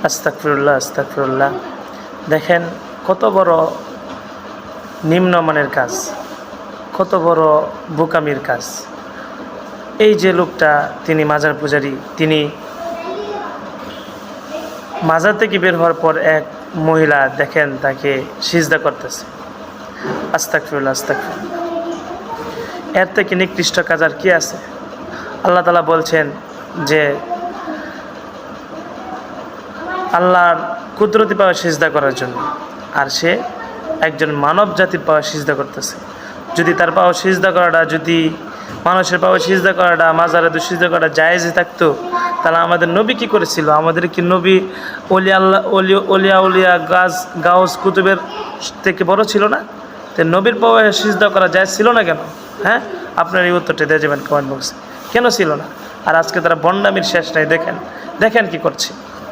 আস্তাগফিরুল্লাহ আস্তাগফিরুল্লাহ। দেখেন কত বড় নিম্নমানের কাজ, কত বড় বোকামির কাজ। এই যে লোকটা তিনি মাজার পূজারী, তিনি মাজার থেকে বের হওয়ার পর এক মহিলা দেখেন তাকে সিজদা করতেছে। আস্তাগফিরুল্লাহ আস্তাগফিরুল্লাহ। এর থেকে নিকৃষ্ট কাজ আর কি আছে? আল্লাহ তাআলা বলছেন যে আল্লাহর কুদরতি পাওয়া সিজদা করার জন্য, আর সে একজন মানব জাতির পাওয়া সিজদা করতেছে। যদি তার পাওয়া সিজদা করাটা, যদি মানুষের পাওয়া সিজদা করাটা, মাজারে সিজদা করাটা জায়েজই থাকতো, তাহলে আমাদের নবী কী করেছিল? আমাদের কি নবী অলিয়া গাউস কুতুবের থেকে বড় ছিল না? তো নবীর পাওয়া সিজদা করা জায়েজ ছিল না কেন? হ্যাঁ, আপনার এই উত্তরটা দিয়ে যাবেন কমেন্ট বক্সে। কেন ছিল না? আর আজকে তারা বন্ডামির শেষ নাই। দেখেন দেখেন কি করছে।